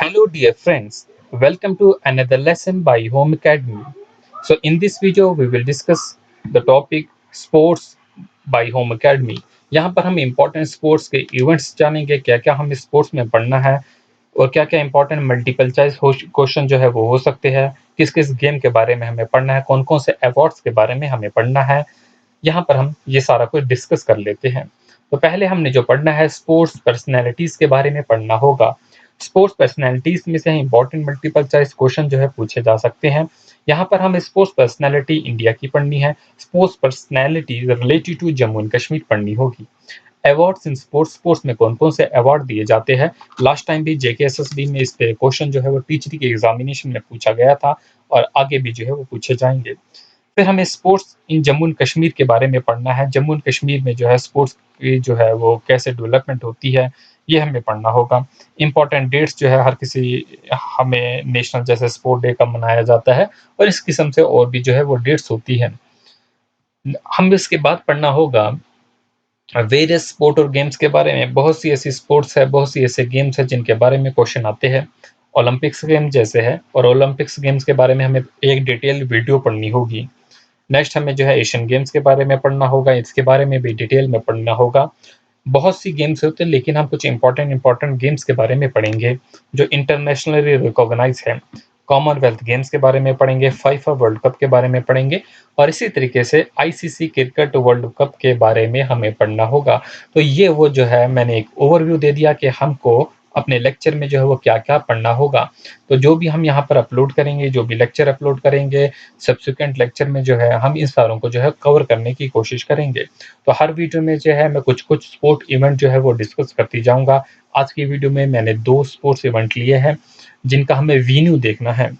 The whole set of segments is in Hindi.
Hello, dear friends. Welcome to another lesson by Home Academy. So, in this video, we will discuss the topic sports by Home Academy. यहाँ पर हम इम्पोर्टेंट स्पोर्ट्स के इवेंट्स जानेंगे, क्या क्या हमें स्पोर्ट्स में पढ़ना है और क्या क्या इम्पोर्टेंट मल्टीपल चॉइस क्वेश्चन जो है वो हो सकते हैं, किस किस गेम के बारे में हमें पढ़ना है, कौन कौन से अवार्ड्स के बारे में हमें पढ़ना है। यहाँ पर हम ये सारा कुछ डिस्कस कर लेते हैं। तो पहले हमने जो पढ़ना है स्पोर्ट्स पर्सनैलिटीज के बारे में पढ़ना होगा। स्पोर्ट्स पर्सनैलिटीज में से इंपॉर्टेंट मल्टीपल चॉइस क्वेश्चन जो है पूछे जा सकते हैं। यहाँ पर हमें स्पोर्ट्स पर्सनैलिटी इंडिया की पढ़नी है, sports personality related to Jammu and Kashmir पढ़नी होगी। अवार्ड्स इन स्पोर्ट्स, स्पोर्ट्स में कौन कौन से अवार्ड दिए जाते हैं। लास्ट टाइम भी जेकेएसएसबी में इस पे क्वेश्चन जो है वो टीचर के एग्जामिनेशन में पूछा गया था और आगे भी जो है वो पूछे जाएंगे। फिर हमें sports in Jammu and Kashmir के बारे में पढ़ना है। जम्मू एंड कश्मीर में जो है स्पोर्ट्स की जो है वो कैसे डेवलपमेंट होती है, ये हमें पढ़ना होगा। इम्पोर्टेंट डेट्स जो है हर किसी हमें नेशनल जैसे स्पोर्ट डे का मनाया जाता है और इस किस्म से और भी जो है वो डेट्स होती है। हम इसके बाद पढ़ना होगा वेरियस स्पोर्ट और गेम्स के बारे में। बहुत सी ऐसी स्पोर्ट्स है, बहुत सी ऐसे गेम्स है जिनके बारे में क्वेश्चन आते हैं। ओलंपिक्स गेम जैसे है और ओलंपिक्स गेम्स के बारे में हमें एक डिटेल वीडियो पढ़नी होगी। नेक्स्ट हमें जो है एशियन गेम्स के बारे में पढ़ना होगा, इसके बारे में भी डिटेल में पढ़ना होगा। बहुत सी गेम्स होते हैं लेकिन हम कुछ इंपॉर्टेंट गेम्स के बारे में पढ़ेंगे जो इंटरनेशनली रिकॉग्नाइज है। कॉमनवेल्थ गेम्स के बारे में पढ़ेंगे, फीफा वर्ल्ड कप के बारे में पढ़ेंगे और इसी तरीके से आईसीसी क्रिकेट वर्ल्ड कप के बारे में हमें पढ़ना होगा। तो ये वो जो है मैंने एक ओवरव्यू दे दिया कि हमको अपने लेक्चर में जो है वो क्या-क्या पढ़ना होगा। तो जो भी हम यहाँ पर अपलोड करेंगे, जो भी लेक्चर अपलोड करेंगे, सब्सिक्वेंट लेक्चर में जो है हम इन सारों को जो है कवर करने की कोशिश करेंगे। तो हर वीडियो में जो है मैं कुछ-कुछ स्पोर्ट इवेंट जो है वो डिस्कस करती जाऊँगा। आज की वीडियो में मैंने 2 स्पोर्ट्स इवेंट लिए हैं, जिनका हमें वेन्यू देखना है।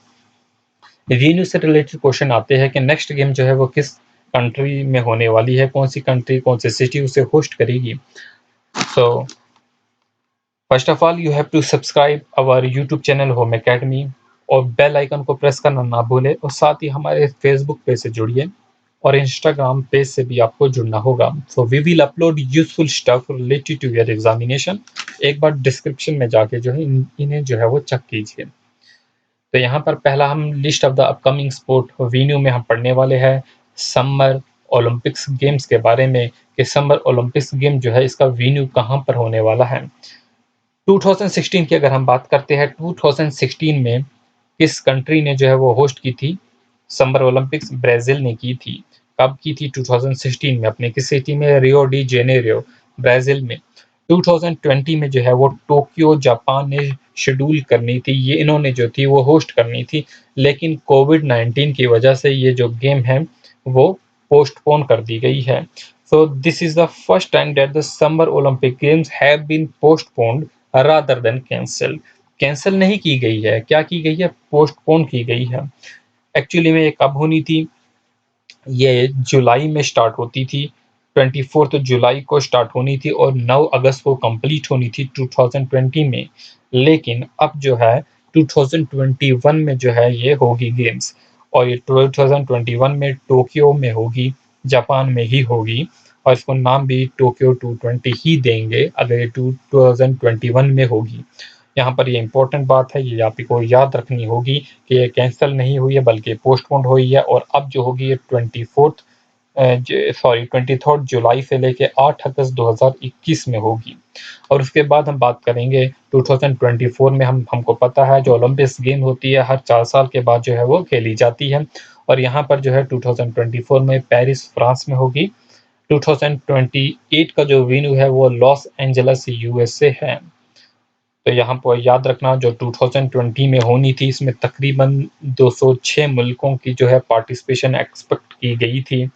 वेन्यू से रिलेटेड क्वेश्चन आते हैं कि नेक्स्ट गेम जो है वो किस कंट्री में होने वाली है, कौन सी कंट्री, कौन सी सिटी उसे होस्ट करेगी। So first of all you have to subscribe our YouTube channel home academy और बेल आइकन को प्रेस करना ना भूलें और साथ ही हमारे फेसबुक पेज से जुड़िए और इंस्टाग्राम पेज से भी आपको जुड़ना होगा। So we will upload useful stuff related to your examination. एक बार डिस्क्रिप्शन में जाके जो है इन्हें जो है वो चेक कीजिए। तो यहाँ पर पहला हम list of the upcoming sport venue में हम पढ़ने वाले हैं समर ओलंपिक्स गेम्स के बारे में कि समर ओलंपिक्स गेम जो है इसका वेन्यू कहाँ पर होने वाला है। 2016 की अगर हम बात करते हैं, 2016 में किस कंट्री ने जो है वो होस्ट की थी समर ओलंपिक्स? ब्राज़ील ने की थी। कब की थी? 2016 में। अपने किस सिटी में? रियो डी जेनेरियो, ब्राज़ील में। 2020 में जो है वो टोक्यो जापान ने शेड्यूल करनी थी, ये इन्होंने जो थी वो होस्ट करनी थी, लेकिन कोविड-19 की वजह से ये जो गेम है वो पोस्टपोन कर दी गई है। So this is the first time that the Summer Olympic Games have been postponed rather than cancelled. Cancel नहीं की गई है, क्या की गई है? पोस्टपोन की गई है। एक्चुअली में ये कब होनी थी? ये जुलाई में स्टार्ट होती थी, 24 जुलाई को स्टार्ट होनी थी और 9 अगस्त को कंप्लीट होनी थी 2020 में। लेकिन अब जो है 2021 में जो है ये होगी गेम्स और ये 2021 में टोक्यो में होगी, जापान में ही होगी और इसको नाम भी टोक्यो 220 ही देंगे अगर ये 2021 में होगी। यहाँ पर ये इम्पोर्टेंट बात है, ये आपको याद रखनी होगी कि ये कैंसिल नहीं हुई है बल्कि पोस्टपोन्ड हुई है और अब जो होगी ये 23 जुलाई से लेके 8 अगस्त 2021 में होगी। और उसके बाद हम बात करेंगे 2024 में। हमको पता है जो ओलंपिक्स गेम होती है हर 4 साल के बाद जो है वो खेली जाती है और यहाँ पर जो है 2024 में पेरिस फ्रांस में होगी। 2028 का जो वेन्यू है वो लॉस एंजेलिस यूएसए है। तो यहाँ पर याद रखना जो 2020 में होनी थी इसमें तकरीबन 206 मुल्कों की जो है पार्टिसिपेशन एक्सपेक्ट की गई थी।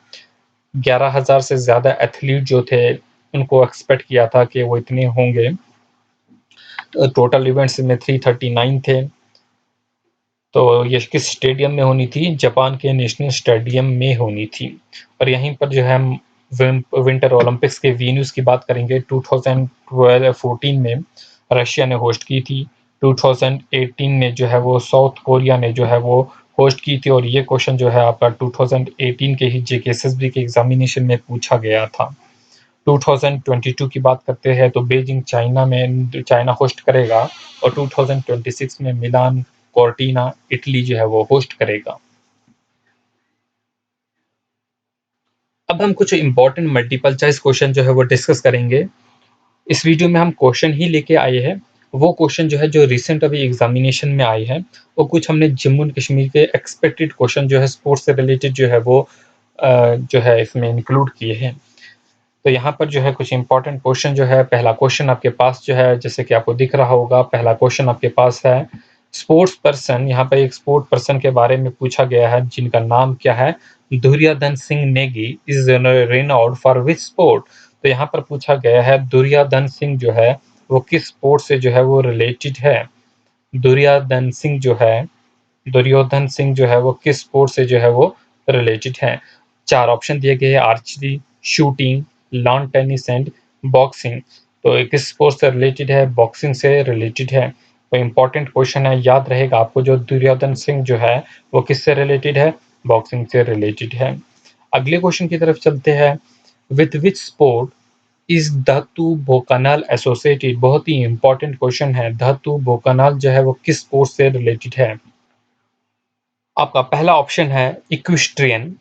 11,000 से ज़्यादा एथलीट जो थे उनको एक्सपेक्ट किया था कि वो इतने होंगे। टोटल इवेंट्स में 339 थे। तो ये किस स्टेडियम में होनी थी? जापान के नेशनल स्टेडियम में होनी थी। और यहीं पर जो है हम विंटर ओलंपिक्स के वेन्यूज़ की बात करेंगे। 2014 में रशिया ने होस्ट की थी। 2018 में जो है वो साउथ कोरिया ने जो है वो होस्ट की थी और ये क्वेश्चन जो है आपका 2018 के ही जेकेएसएसबी के एग्जामिनेशन में पूछा गया था। 2022 की बात करते हैं तो बीजिंग चाइना होस्ट करेगा, और 2026 में मिलान कॉर्टिना इटली जो है वो होस्ट करेगा। अब हम कुछ इंपॉर्टेंट मल्टीपल चॉइस क्वेश्चन जो है वो डिस्कस करेंगे। इस वीडियो में हम क्वेश्चन ही लेके आए हैं, वो क्वेश्चन जो है जो रिसेंट अभी एग्जामिनेशन में आए हैं, वो कुछ हमने जम्मू एंड कश्मीर के एक्सपेक्टेड क्वेश्चन जो है स्पोर्ट्स से रिलेटेड जो है वो जो है इसमें इंक्लूड किए हैं। तो यहाँ पर जो है कुछ इंपॉर्टेंट क्वेश्चन जो है, पहला क्वेश्चन आपके पास जो है, जैसे कि आपको दिख रहा होगा, पहला क्वेश्चन आपके पास है स्पोर्ट्स पर्सन। यहाँ पर एक स्पोर्ट पर्सन के बारे में पूछा गया है जिनका नाम क्या है, Duryodhan Singh Negi is renowned for which sport. तो यहाँ पर पूछा गया है दुर्योधन सिंह जो है वो किस स्पोर्ट से जो है वो रिलेटेड है। दुर्योधन सिंह जो है दुर्योधन सिंह जो है वो किस स्पोर्ट से जो है वो रिलेटेड है। चार ऑप्शन दिए गए हैं, archery, shooting, lawn tennis and boxing. तो ये किस स्पोर्ट से रिलेटेड है, बॉक्सिंग से रिलेटेड है। तो इंपॉर्टेंट क्वेश्चन है, याद रहेगा आपको, जो दुर्योधन सिंह जो है वो किससे रिलेटेड है, बॉक्सिंग से रिलेटेड है। अगले क्वेश्चन की तरफ चलते हैं, विथ विच स्पोर्ट इज धातु भोकानाल एसोसिएटेड। बहुत ही इंपॉर्टेंट क्वेश्चन है, धातु भोकानाल जो है वो किस स्पोर्ट से रिलेटेड है। आपका पहला ऑप्शन है इक्विस्ट्रियन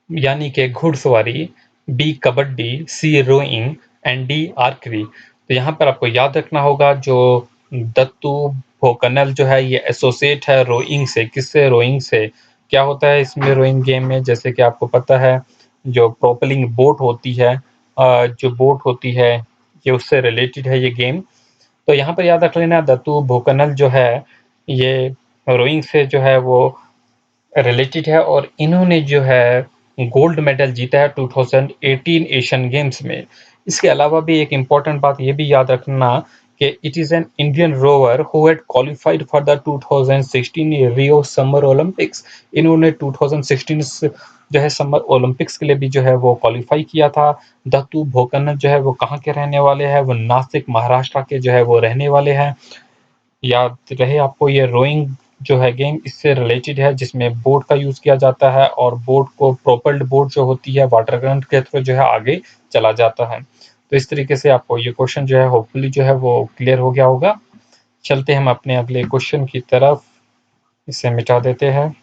यानी कि घुड़सवारी, B kabaddi, C rowing and D archery. तो यहाँ पर आपको याद रखना होगा, जो दत्तू भोकनल जो है ये एसोसिएट है रोइंग से। किससे, रोइंग से। क्या होता है इसमें रोइंग गेम में, जैसे कि आपको पता है जो प्रोपेलिंग बोट होती है, जो बोट होती है ये उससे रिलेटेड है ये गेम। तो यहाँ पर याद रख लेना, दत्तू भोकनल जो है ये रोइंग से जो है वो रिलेटेड है, और इन्होंने जो है गोल्ड मेडल जीता है 2018 एशियन गेम्स में। इसके अलावा भी एक इम्पॉर्टेंट बात ये भी याद रखना कि it is an Indian rover who had qualified for the 2016 Rio summer Olympics. इन्होंने 2016 जो है समर ओलंपिक्स के लिए भी जो है वो क्वालिफाई किया था। दत्तू भोकनल जो है वो कहाँ के रहने वाले हैं, वो नासिक महाराष्ट्र के जो है वो रहने वाले हैं। याद रहे आपको, ये रोइंग जो है गेम इससे रिलेटेड है, जिसमें बोट का यूज किया जाता है, और बोट को प्रोपेल्ड बोट जो होती है वाटर करंट के थ्रू जो है आगे चला जाता है। तो इस तरीके से आपको ये क्वेश्चन जो है होपफुली जो है वो क्लियर हो गया होगा। चलते हम अपने अगले क्वेश्चन की तरफ, इसे मिटा देते हैं।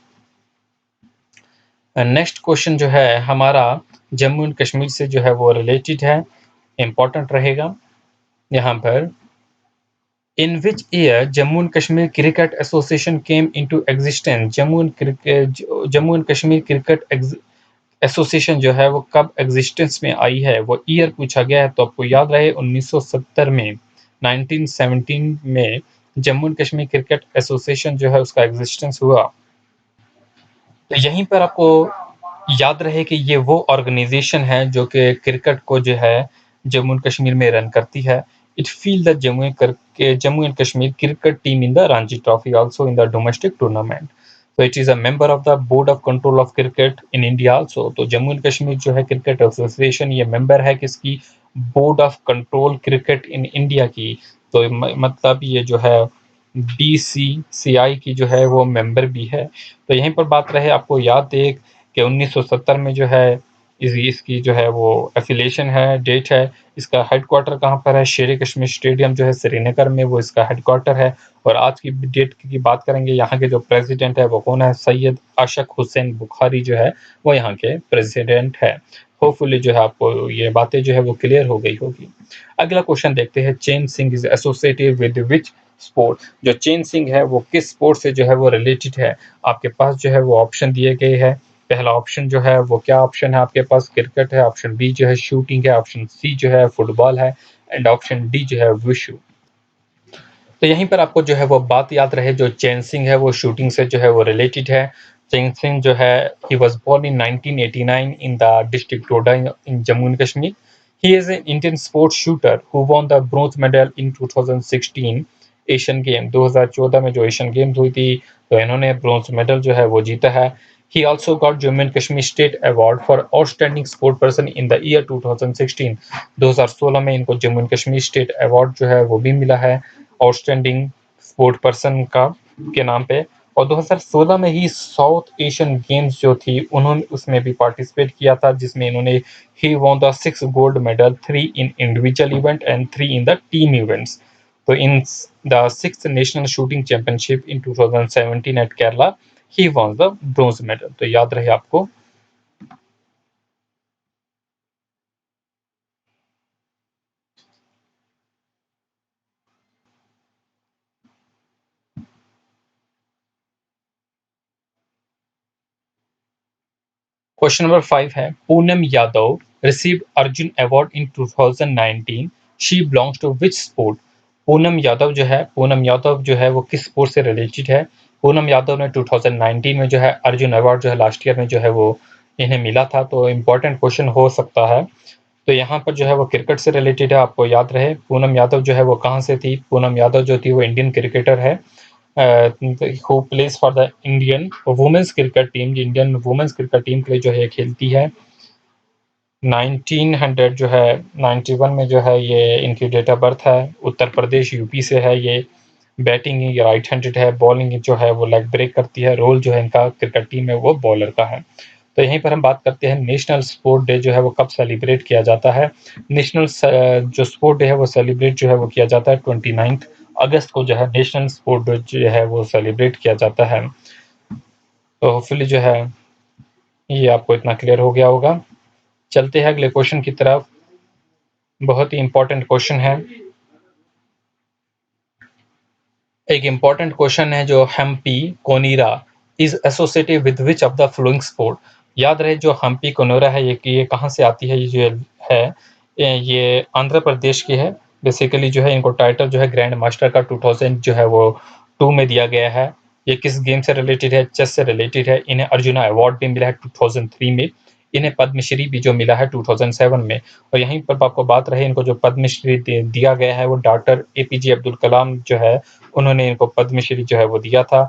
नेक्स्ट क्वेश्चन जो है हमारा जम्मू एंड कश्मीर से जो है वो रिलेटेड है, इंपॉर्टेंट रहेगा। यहाँ पर In which year Jammu and Kashmir Cricket Association came into existence? Jammu and Kashmir cricket association जो है वो कब एग्जिस्टेंस में आई है, वो ईयर पूछा गया है। तो आपको याद रहे 1970 में, 1917 में Jammu and Kashmir cricket association जो है उसका एग्जिस्टेंस हुआ। तो यहीं पर आपको याद रहे कि ये वो ऑर्गेनाइजेशन है जो कि क्रिकेट को जो है जम्मू एंड कश्मीर में रन करती है। It field the Jammu and Kashmir cricket team in the Ranji trophy also in the domestic tournament. तो it is a member of the board of control of cricket in India also. तो जम्मू एंड कश्मीर जो है क्रिकेट एसोसिएशन ये मेंबर है किसकी, board of control cricket in India की। तो मतलब ये जो है BCCI की जो है वो मेंबर भी है। तो यहीं पर बात रहे आपको याद एक कि 1970 में जो है इसकी जो है वो एफिलिएशन है, डेट है। इसका हेडक्वार्टर कहाँ पर है, शेर कश्मीर स्टेडियम जो है श्रीनगर में, वो इसका हेडक्वार्टर है। और आज की डेट की बात करेंगे, यहाँ के जो प्रेसिडेंट है वो कौन है, सैयद अशक हुसैन बुखारी जो है वो यहाँ के प्रेसिडेंट है। होपफुली जो है आपको ये बातें जो है वो क्लियर हो गई होगी। अगला क्वेश्चन देखते हैं, chain Singh is associated with which sport. जो चेन सिंह है वो किस स्पोर्ट से जो है वो रिलेटेड है। आपके पास जो है वो ऑप्शन दिए गए हैं। पहला ऑप्शन जो है वो क्या ऑप्शन है आपके पास, क्रिकेट है, ऑप्शन बी जो है शूटिंग है, ऑप्शन सी जो है फुटबॉल है, एंड ऑप्शन डी जो है विशु। तो यहीं पर आपको जो है वो बात याद रहे, जो चैन सिंह है वो शूटिंग से जो है वो रिलेटेड है। चैन सिंह जो है he was born in 1989 in the district Doda in Jammu and Kashmir. He is an Indian sports shooter who won the bronze medal in 2016 Asian game. 2014 में जो एशियन गेम्स हुई थी तो इन्होंने ब्रोंज मेडल जो है वो जीता है। He also got Jammu and Kashmir State Award for Outstanding Sport Person in the year 2016। 2016 में इनको Jammu and Kashmir state award जो है वो भी मिला है आउटस्टैंडिंग स्पोर्ट पर्सन का के नाम पे। और 2016 में ही साउथ एशियन गेम्स जो थी उन्होंने उसमें भी पार्टिसिपेट किया था, जिसमें इन्होंने he won the 6 gold medal, 3 in individual event and 3 in the team events. तो in the 6th national shooting championship in 2017 at Kerala he won the bronze medal. तो याद रहे आपको। क्वेश्चन नंबर 5 है, Poonam Yadav received Arjun award in 2019, she belongs to which sport. Poonam Yadav जो है वो किस स्पोर्ट से रिलेटेड है। पूनम यादव ने 2019 में जो है अर्जुन अवार्ड जो है लास्ट ईयर में जो है वो इन्हें मिला था। तो इम्पोर्टेंट क्वेश्चन हो सकता है। तो यहाँ पर जो है वो क्रिकेट से रिलेटेड है, आपको याद रहे। पूनम यादव जो है वो कहाँ से थी। पूनम यादव जो थी वो इंडियन क्रिकेटर है, who plays for the Indian women's cricket team. Indian women's cricket team के लिए जो है खेलती है। 1900 जो है 91 में जो है ये इनकी डेट ऑफ बर्थ है। उत्तर प्रदेश यूपी से है ये। बैटिंग ये राइट हैंडेड है। बॉलिंग जो है वो लेग ब्रेक करती है। रोल जो है इनका क्रिकेट टीम में वो बॉलर का है। तो यहीं पर हम बात करते हैं नेशनल स्पोर्ट डे जो है वो कब सेलिब्रेट किया जाता है। नेशनल जो स्पोर्ट डे है वो सेलिब्रेट जो है वो किया जाता है 29 अगस्त को जो है नेशनल स्पोर्ट डे जो है वो सेलिब्रेट किया जाता है। तो होपफुली जो है ये आपको इतना क्लियर हो गया होगा। चलते हैं अगले क्वेश्चन की तरफ। बहुत ही इंपॉर्टेंट क्वेश्चन है। एक इंपॉर्टेंट क्वेश्चन है जो Humpy Koneru is associated with which of the following sport. याद रहे जो हम्पी कोनोरा है ये कहाँ से आती है। ये जो है ये आंध्र प्रदेश की है। बेसिकली जो है इनको टाइटल जो है ग्रैंड मास्टर का 2000 जो है वो 2 में दिया गया है। ये किस गेम से रिलेटेड है। चेस से रिलेटेड है। इन्हें अर्जुना अवार्ड भी मिला है 2003 में। इन्हें पद्मश्री भी जो मिला है 2007 में। और यहीं पर आपको बात रहे इनको जो पद्मश्री दिया गया है वो डॉक्टर एपीजे अब्दुल कलाम जो है उन्होंने इनको पद्मश्री जो है वो दिया था।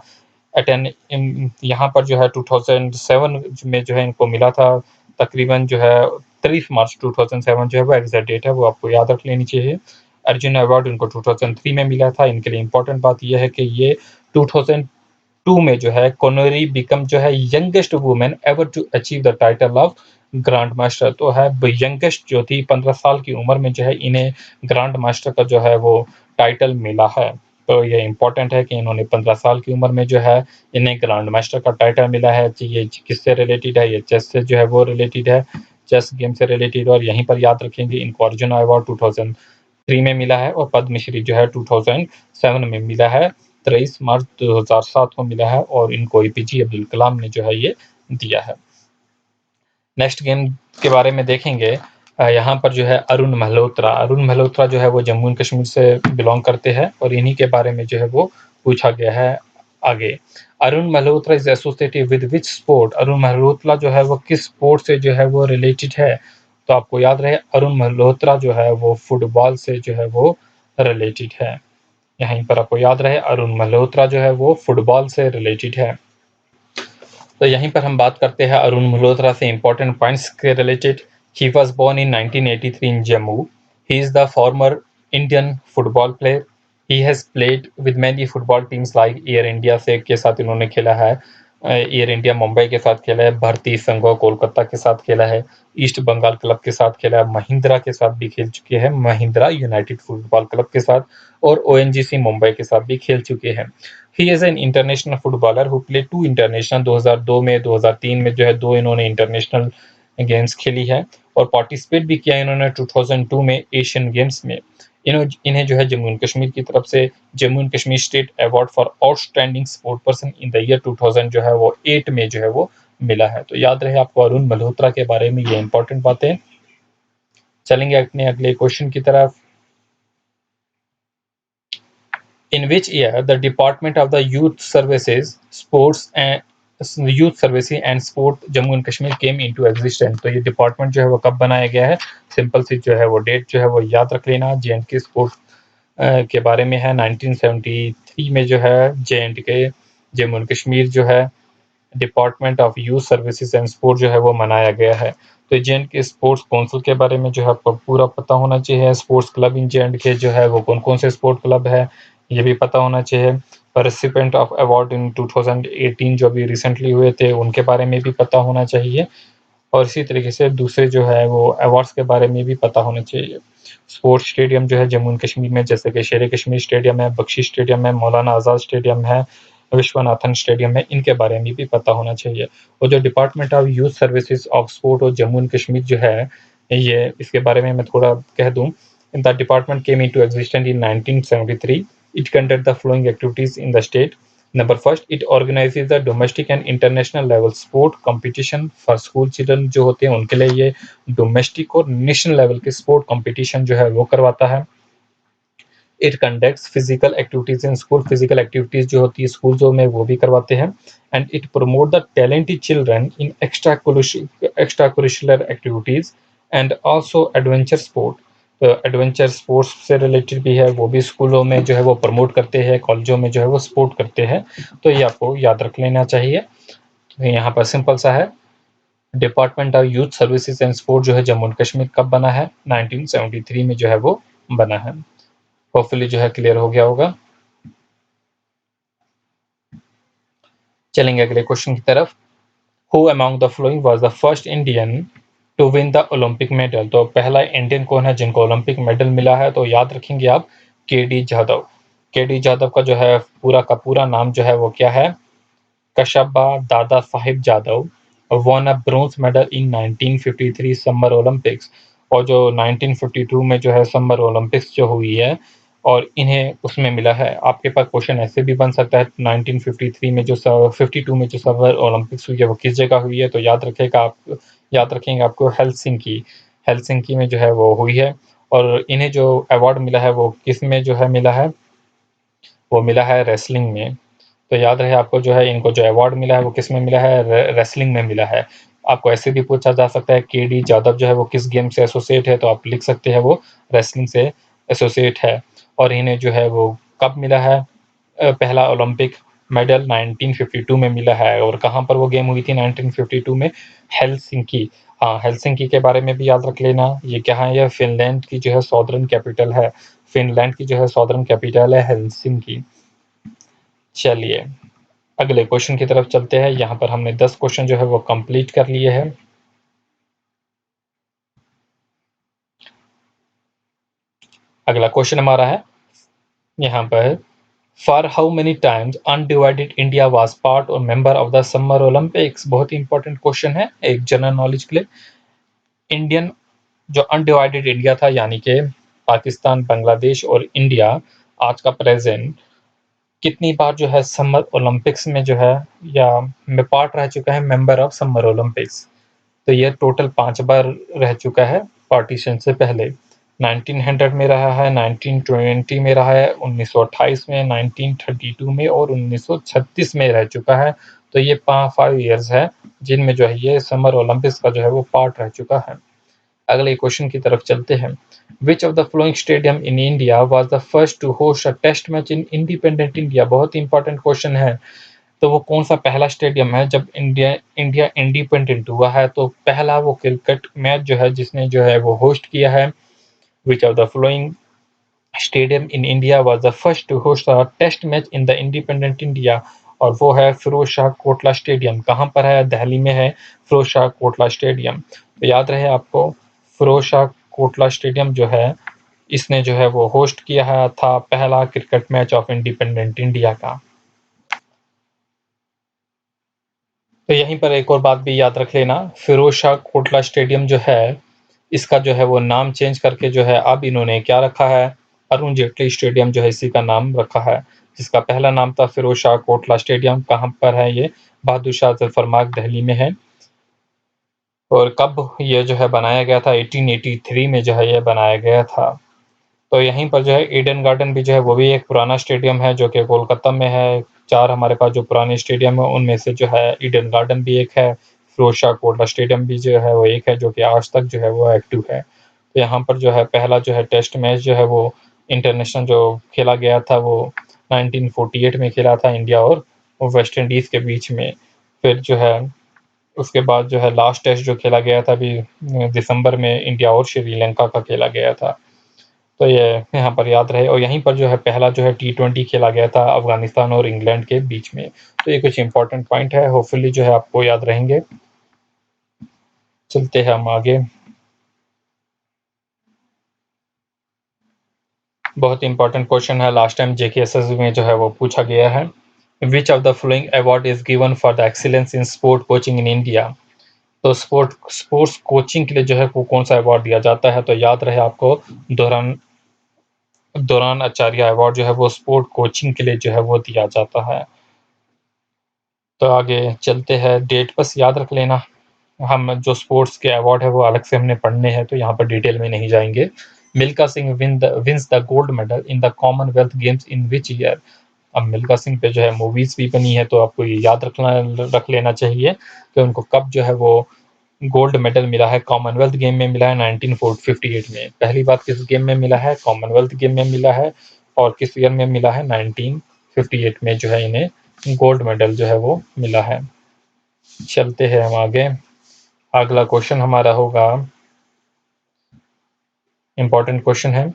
अटेन यहाँ पर जो है 2007 में जो है इनको मिला था। तकरीबन जो है 23 मार्च 2007 जो है वो एग्जैक्ट डेट है, वो आपको याद रख लेनी चाहिए। अर्जुन अवार्ड इनको 2003 में मिला था। इनके लिए इंपॉर्टेंट बात यह है कि ये 2002 में जो है कोनोरी बिकम जो है youngest women ever to achieve the title of grandmaster. तो है यंगेस्ट जो थी 15 साल की उम्र में जो है इन्हें ग्रांड मास्टर का जो है वो टाइटल मिला है। तो ये इंपॉर्टेंट है कि इन्होंने 15 साल की उम्र में जो है इन्हें ग्रांड मास्टर का टाइटल मिला है। ये किससे रिलेटेड है। ये चेस से जो है वो रिलेटेड है, चेस गेम से रिलेटेड। और यहीं पर याद रखेंगे इनको अर्जुन अवार्ड 2003 में मिला है और पद्मश्री जो है 2007 में मिला है। 23 मार्च 2007 को मिला है और इनको एपीजे अब्दुल कलाम ने जो है ये दिया है। नेक्स्ट गेम के बारे में देखेंगे। यहाँ पर जो है अरुण मल्होत्रा जो है वो जम्मू एंड कश्मीर से बिलोंग करते हैं और इन्हीं के बारे में जो है वो पूछा गया है आगे। Arun Malhotra is associated with which sport. Arun Malhotra जो है वो किस स्पोर्ट से जो है वो रिलेटेड है। तो आपको याद रहे अरुण मल्होत्रा जो है वो फुटबॉल से जो है वो रिलेटेड है। यहीं पर आपको याद रहे अरुण मल्होत्रा जो है वो फुटबॉल से रिलेटेड है। तो यहीं पर हम बात करते हैं अरुण मल्होत्रा से इंपॉर्टेंट पॉइंट्स के related. He was born in 1983 in Jammu. He is the former Indian football player. He has played with many football teams like Air India से के साथ इन्होंने खेला है। एयर इंडिया मुंबई के साथ खेला है। भारतीय संघ कोलकाता के साथ खेला है। ईस्ट बंगाल क्लब के साथ खेला है। महिंद्रा के साथ भी खेल चुके हैं, महिंद्रा यूनाइटेड फुटबॉल क्लब के साथ। और ओएनजीसी मुंबई के साथ भी खेल चुके हैं। ही is an international footballer who play 2 international 2002 में 2003 में जो है 2 इन्होंने इंटरनेशनल गेम्स खेली है। और पार्टिसिपेट भी किया इन्होंने 2002 में एशियन गेम्स में। इन्हें जो है जम्मू एंड कश्मीर की तरफ से Jammu and Kashmir state award for outstanding sport person in the year 2000 जो है वो 8 में जो है वो मिला है। तो याद रहे आपको अरुण मल्होत्रा के बारे में ये इंपॉर्टेंट बातें। चलेंगे अपने अगले क्वेश्चन की तरफ। In which year the Department of the Youth Services, Sports and Youth Services and Sport Jammu and Kashmir came into existence। तो ये डिपार्टमेंट जो है वो कब बनाया गया है। सिंपल सी जो है वो डेट जो है वो याद रख लेना। जे.एंड.के स्पोर्ट के बारे में है। 1973 में जो है जे.एंड.के जम्मू एंड कश्मीर जो है department of youth services and sport जो है वो मनाया गया है। तो जे.एंड.के स्पोर्ट्स काउंसिल के बारे में जो है आपको पूरा पता होना चाहिए। स्पोर्ट्स क्लब इन जे.एंड.के जो है वो कौन कौन से स्पोर्ट क्लब है। ये भी पता होना चाहिए। रेसिपिएंट ऑफ अवार्ड इन 2018 जो अभी रिसेंटली हुए थे उनके बारे में भी पता होना चाहिए, और इसी तरीके से दूसरे जो है वो अवार्ड्स के बारे में भी पता होना चाहिए। स्पोर्ट्स स्टेडियम जो है जम्मू एंड कश्मीर में, जैसे कि शेर कश्मीर स्टेडियम है, बख्शी स्टेडियम है, मौलाना आज़ाद स्टेडियम है, विश्वनाथन स्टेडियम है, इनके बारे में भी पता होना चाहिए। और जो department of youth services of sport और जम्मू एंड कश्मीर जो है, ये इसके बारे में मैं थोड़ा कह दूं। The department came into existence in 1973। It conduct the flowing activities in the state. Number first, it organises the domestic and international level sport competition for school children जो होते हैं उनके लिए ये डोमेस्टिक और नेशनल लेवल के स्पोर्ट कंपटीशन जो है वो करवाता है। It conducts physical activities in school, physical activities जो होती है स्कूलों में वो भी करवाते हैं। And it promote the talented children in extra curricular activities and also adventure sport. तो एडवेंचर स्पोर्ट्स से रिलेटेड भी है, वो भी स्कूलों में जो है वो प्रमोट करते हैं, कॉलेजों में जो है वो सपोर्ट करते हैं। तो ये आपको याद रख लेना चाहिए। तो यहाँ पर सिंपल सा है, department of youth services and sport जो है जम्मू एंड कश्मीर कब बना है? 1973 में जो है वो बना है। होपफुली जो है क्लियर हो गया होगा। चलेंगे अगले क्वेश्चन की तरफ। Who among the following was the first Indian to win the Olympic medal? तो पहला इंडियन कौन है जिनको ओलंपिक मेडल मिला है? तो याद रखेंगे आप, के डी जाधव। के डी जाधव का जो है पूरा का पूरा नाम जो है वो क्या है? कशबा दादा Sahib Jadhav won a bronze medal in 1953 summer Olympics. और जो 1952 में जो है समर ओलंपिक्स जो हुई है और इन्हें उसमें मिला है। आपके पास क्वेश्चन ऐसे भी बन सकता है 1953 में जो 52 में जो समर ओलंपिक्स हुई है वो किस जगह हुई है? तो याद रखेंगे आपको हेलसिंकी में जो है वो हुई है। और इन्हें जो अवार्ड मिला है वो किस में जो है मिला है? वो मिला है रेसलिंग में। तो याद रहे आपको जो है इनको जो अवार्ड मिला है वो किस में मिला है? रेसलिंग में मिला है। आपको ऐसे भी पूछा जा सकता है के डी जाधव जो है वो किस गेम से एसोसिएट है? तो आप लिख सकते हैं वो रेसलिंग से एसोसिएट है। और इन्हें जो है वो कब मिला है पहला ओलंपिक मेडल? 1952 में मिला है। और कहाँ पर वो गेम हुई थी 1952 में? हेलसिंकी। हाँ, हेलसिंकी के बारे में भी याद रख लेना। ये क्या है? ये फिनलैंड की जो है सॉदर्न कैपिटल है। फिनलैंड की जो है सॉदर्न कैपिटल है हेलसिंकी। चलिए अगले क्वेश्चन की तरफ चलते हैं। यहाँ पर हमने 10 क्वेश्चन जो है वो कंप्लीट कर लिए हैं। अगला क्वेश्चन हमारा है यहाँ पर, for how many times undivided India was part और member of the summer olympics? बहुत ही इंपॉर्टेंट क्वेश्चन है एक जनरल नॉलेज के लिए। इंडियन जो अनडिवाइडेड इंडिया था यानी कि पाकिस्तान, बांग्लादेश और इंडिया आज का प्रेजेंट कितनी बार जो है समर ओलंपिक्स में जो है या में पार्ट रह चुका है, मेंबर ऑफ समर ओलंपिक्स? तो ये टोटल 5 बार रह चुका है पार्टीशन से पहले। 1900 में रहा है, 1920 में रहा है, 1928 में, 1932 में और 1936 में रह चुका है। तो ये 5 ईयर्स है जिनमें जो है ये समर ओलंपिक्स का जो है वो पार्ट रह चुका है। अगले क्वेश्चन की तरफ चलते हैं। Which of the following stadium in India was the first to host a test match in independent India? बहुत ही इंपॉर्टेंट क्वेश्चन है। तो वो कौन सा पहला स्टेडियम है जब इंडिया इंडिया इंडिपेंडेंट हुआ है? तो पहला वो क्रिकेट मैच जो है जिसने जो है वो होस्ट किया है। Which of the following stadium in India was the first to host a test match in the independent India? और वो है फिरोज शाह कोटला स्टेडियम। कहाँ पर है? दिल्ली में है फिरोज शाह कोटला स्टेडियम। तो याद रहे आपको, फिरोज शाह कोटला स्टेडियम जो है इसने जो है वो होस्ट किया है था पहला cricket match of independent India का। तो यहीं पर एक और बात भी याद रख लेना, फिरोज शाह कोटला स्टेडियम जो है इसका जो है वो नाम चेंज करके जो है अब इन्होंने क्या रखा है? अरुण जेटली स्टेडियम जो है इसी का नाम रखा है। जिसका पहला नाम था फिरोज शाह कोटला स्टेडियम। कहाँ पर है ये? बहादुर शाह जफर मार्ग दिल्ली में है। और कब ये जो है बनाया गया था? 1883 में जो है ये बनाया गया था। तो यहीं पर जो है ईडन गार्डन भी जो है वो भी एक पुराना स्टेडियम है जो कि कोलकाता में है। 4 हमारे पास जो पुराने स्टेडियम है उनमें से जो है ईडन गार्डन भी एक है, फिरोज शाह कोटला स्टेडियम भी जो है वो एक है जो कि आज तक जो है वो एक्टिव है। तो यहाँ पर जो है पहला जो है टेस्ट मैच जो है वो इंटरनेशनल जो खेला गया था वो 1948 में खेला था इंडिया और वेस्ट इंडीज़ के बीच में। फिर जो है उसके बाद जो है लास्ट टेस्ट जो खेला गया था अभी दिसंबर में इंडिया और श्रीलंका का खेला गया था। तो ये यहाँ पर याद रहे। और यहीं पर जो है पहला जो है T20 खेला गया था अफ़गानिस्तान और इंग्लैंड के बीच में। तो ये कुछ इम्पोर्टेंट पॉइंट है, होपफुली जो है आपको याद रहेंगे। चलते हैं हम आगे। बहुत इंपॉर्टेंट क्वेश्चन है, लास्ट टाइम JKSS में जो है वो पूछा गया है। Which of the following award is given for the excellence in sport coaching in India. तो स्पोर्ट्स कोचिंग के लिए जो है वो कौन सा अवार्ड दिया जाता है, तो याद रहे आपको दौरान दौरान आचार्य अवार्ड जो है वो स्पोर्ट कोचिंग के लिए जो है वो दिया जाता है। तो आगे चलते हैं, डेट बस याद रख लेना। हम जो स्पोर्ट्स के अवार्ड है वो अलग से हमने पढ़ने हैं, तो यहाँ पर डिटेल में नहीं जाएंगे। Milkha Singh wins the gold medal in the Commonwealth games in which year. अब मिल्खा सिंह पे जो है मूवीज भी बनी है, तो आपको ये याद रख लेना चाहिए कि उनको कब जो है वो गोल्ड मेडल मिला है। कॉमनवेल्थ गेम में मिला है 1958 में। पहली बार किस गेम में मिला है, कॉमनवेल्थ गेम में मिला है। और किस ईयर में मिला है, 1958 में जो है इन्हें गोल्ड मेडल जो है वो मिला है। चलते हैं हम आगे। अगला क्वेश्चन हमारा होगा, इंपॉर्टेंट क्वेश्चन है,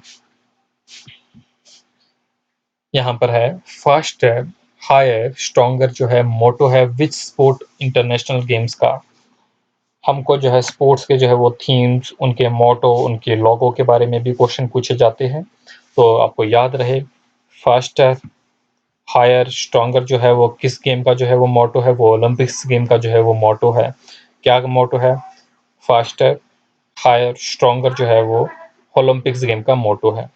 यहाँ पर है फास्टर हायर स्ट्रॉन्गर जो है मोटो है विच स्पोर्ट इंटरनेशनल गेम्स का। हमको जो है स्पोर्ट्स के जो है वो थीम्स, उनके मोटो, उनके लोगो के बारे में भी क्वेश्चन पूछे जाते हैं। तो आपको याद रहे फास्टर हायर स्ट्रॉन्गर जो है वो किस गेम का जो है वो मोटो है, वो ओलंपिक्स गेम का जो है वो मोटो है। क्या मोटो है, फास्टर हायर स्ट्रॉन्गर जो है वो ओलंपिक्स गेम का मोटो है।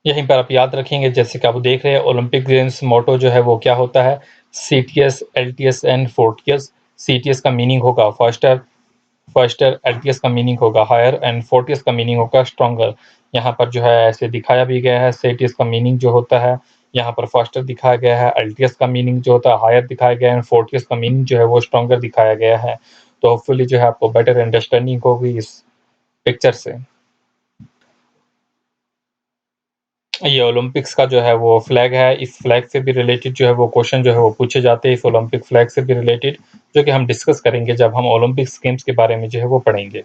यहीं पर आप याद रखेंगे, जैसे कि आप देख रहे हैं ओलंपिक गेम्स मोटो जो है वो क्या होता है, CTS LTS and Fortius. CTS का मीनिंग होगा फर्स्टर, LTS का मीनिंग होगा हायर एंड फोर्टियस का मीनिंग होगा स्ट्रॉन्गर। यहाँ पर जो है ऐसे दिखाया भी गया है, CTS का मीनिंग जो होता है यहाँ पर फास्टर दिखाया गया है, LTS का मीनिंग जो होता है हायर दिखाया गया है, फोर्टियस का मीनिंग जो है वो स्ट्रॉन्गर दिखाया गया है। तो होपफुली जो है आपको बेटर अंडरस्टैंडिंग होगी इस पिक्चर से। ये ओलंपिक्स का जो है वो फ्लैग है, इस फ्लैग से भी रिलेटेड जो है वो क्वेश्चन जो है वो पूछे जाते हैं, इस ओलंपिक फ्लैग से भी रिलेटेड, जो कि हम डिस्कस करेंगे जब हम ओलंपिक्स गेम्स के बारे में जो है वो पढ़ेंगे।